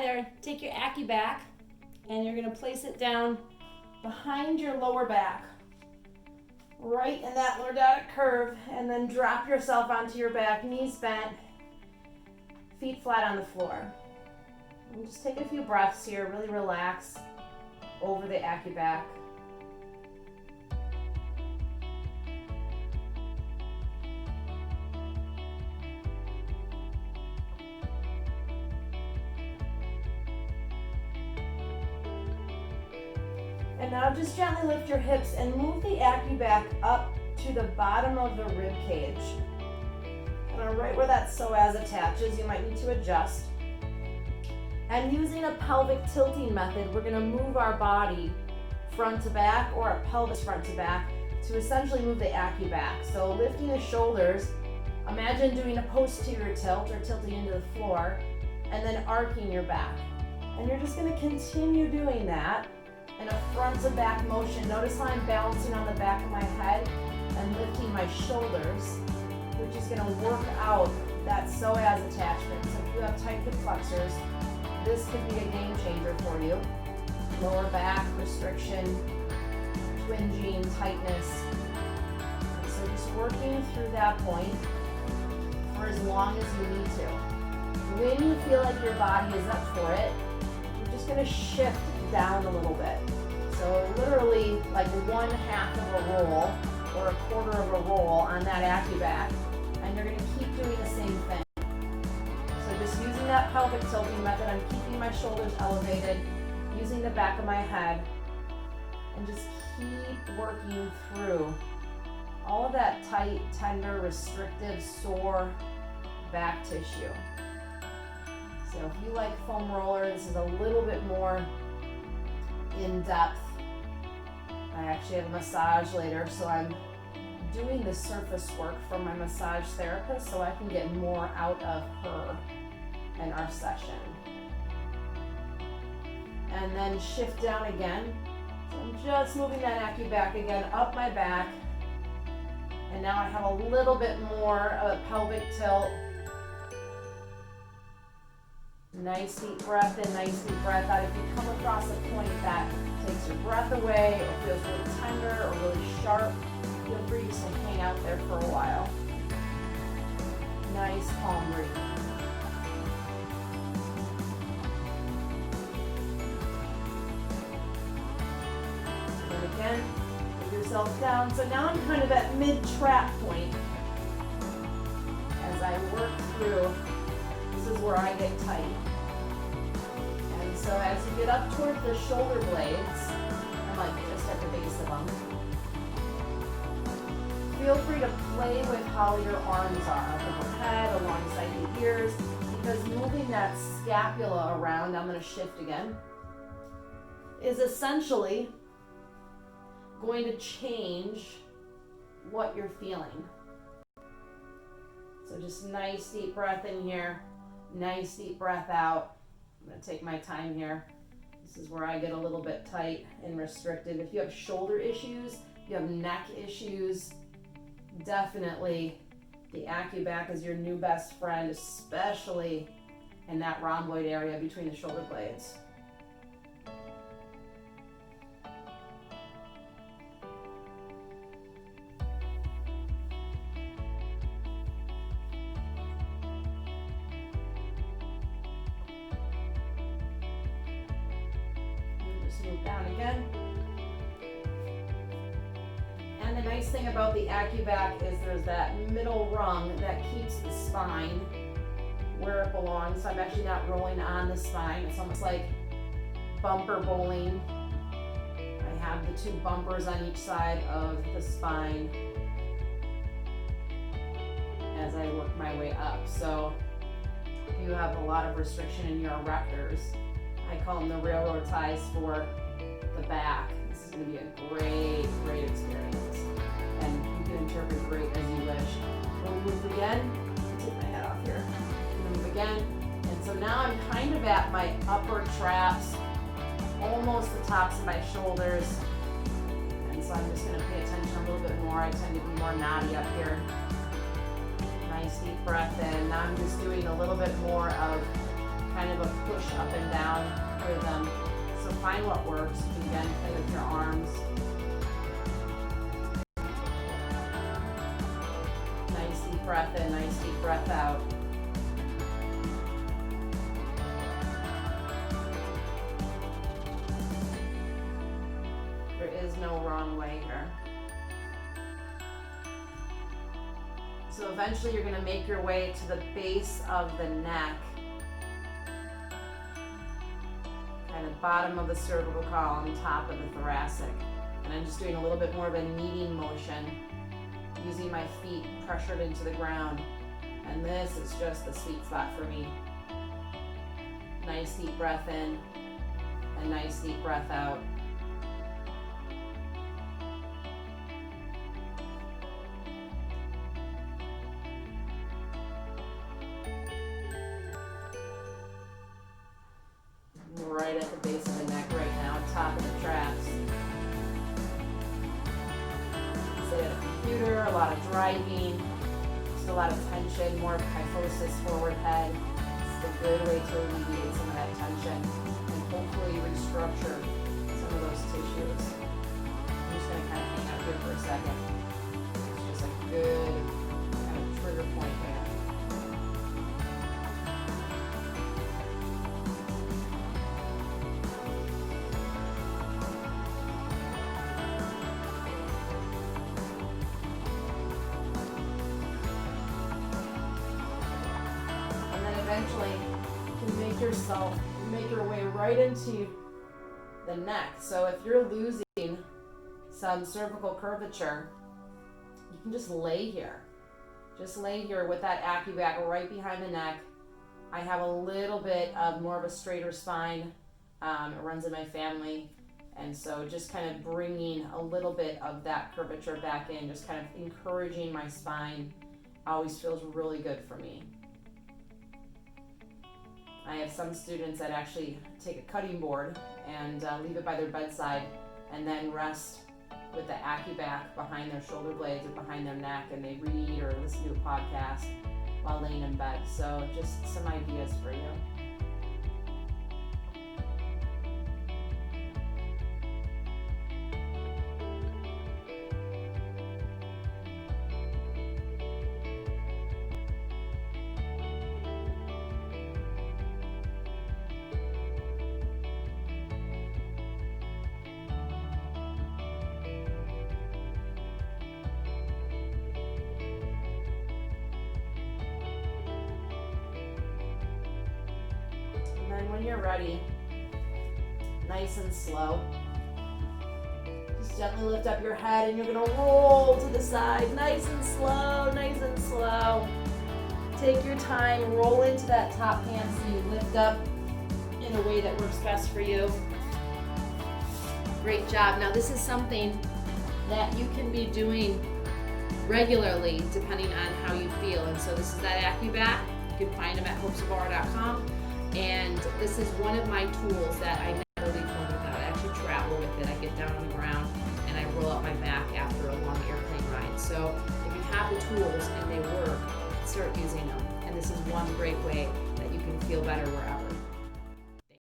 there, take your acuBack and you're gonna place it down behind your lower back, right in that lordotic curve, and then drop yourself onto your back, knees bent, feet flat on the floor. And just take a few breaths here, really relax over the acuBack. And now just gently lift your hips and move the acuBack up to the bottom of the rib cage. And right where that psoas attaches, you might need to adjust. And using a pelvic tilting method, we're gonna move our body front to back or a pelvis front to back to essentially move the acuBack. So lifting the shoulders, imagine doing a posterior tilt or tilting into the floor, and then arcing your back. And you're just gonna continue doing that in a front to back motion. Notice how I'm balancing on the back of my head and lifting my shoulders, which is gonna work out that psoas attachment. So if you have tight hip flexors, this could be a game changer for you. Lower back restriction, twinging, tightness. So just working through that point for as long as you need to. When you feel like your body is up for it, you're just gonna shift down a little bit. So literally like 1/2 of a roll or 1/4 of a roll on that acuBack, and you're gonna keep doing the same thing. So just using that pelvic tilting method, I'm keeping my shoulders elevated, using the back of my head, and just keep working through all of that tight, tender, restrictive, sore back tissue. So if you like foam roller, this is a little bit more in depth. I actually have a massage later, so I'm doing the surface work for my massage therapist so I can get more out of her in our session. And then shift down again. So I'm just moving that acuBack again up my back. And now I have a little bit more of a pelvic tilt. Nice deep breath in, nice deep breath out. If you come across a point that takes your breath away or feels really tender or really sharp, feel free to hang out there for a while. Nice calm breathing. And again, put yourself down. So now I'm kind of at mid-trap point as I work through. This is where I get tight. And so as you get up toward the shoulder blades, I'm like just at the base of them, feel free to play with how your arms are, up overhead, alongside the ears, because moving that scapula around, I'm going to shift again, is essentially going to change what you're feeling. So just nice deep breath in here. Nice deep breath out. I'm going to take my time here. This is where I get a little bit tight and restricted. If you have shoulder issues, you have neck issues, definitely the acuBack is your new best friend, especially in that rhomboid area between the shoulder blades. Move down again. And the nice thing about the acuBack is there's that middle rung that keeps the spine where it belongs. So I'm actually not rolling on the spine. It's almost like bumper bowling. I have the two bumpers on each side of the spine as I work my way up. So if you have a lot of restriction in your erectors, I call them the railroad ties for the back. This is going to be a great, great experience. And you can interpret great as you wish. We'll move again. Take my head off here. Move again. And so now I'm kind of at my upper traps, almost the tops of my shoulders. And so I'm just going to pay attention a little bit more. I tend to be more knotty up here. Nice deep breath in. Now I'm just doing a little bit more of kind of a push up and down rhythm. So find what works. Again, play with your arms. Nice deep breath in, nice deep breath out. There is no wrong way here. So eventually you're going to make your way to the base of the neck, kind of bottom of the cervical column, top of the thoracic. And I'm just doing a little bit more of a kneading motion, using my feet pressured into the ground. And this is just the sweet spot for me. Nice deep breath in and nice deep breath out. Right at the base of the neck right now, top of the traps. Sit at a computer, a lot of driving, just a lot of tension, more kyphosis, forward head. It's a good way to alleviate some of that tension and hopefully restructure some of those tissues. I'm just going to kind of hang out here for a second. It's just a good kind of trigger point there. Eventually, you can make your way right into the neck. So if you're losing some cervical curvature, you can just lay here. Just lay here with that acuBack right behind the neck. I have a little bit of more of a straighter spine. It runs in my family. And so just kind of bringing a little bit of that curvature back in, just kind of encouraging my spine, always feels really good for me. I have some students that actually take a cutting board and leave it by their bedside and then rest with the acuBack behind their shoulder blades or behind their neck, and they read or listen to a podcast while laying in bed. So just some ideas for you. And then when you're ready, nice and slow, just gently lift up your head and you're gonna roll to the side, nice and slow, nice and slow. Take your time, roll into that top hand so you lift up in a way that works best for you. Great job. Now this is something that you can be doing regularly depending on how you feel. And so this is that acuBack. You can find them at hopesofzvara.com. And this is one of my tools that I never leave home without. I actually travel with it. I get down on the ground and I roll out my back after a long airplane ride. So if you have the tools and they work, start using them. And this is one great way that you can feel better wherever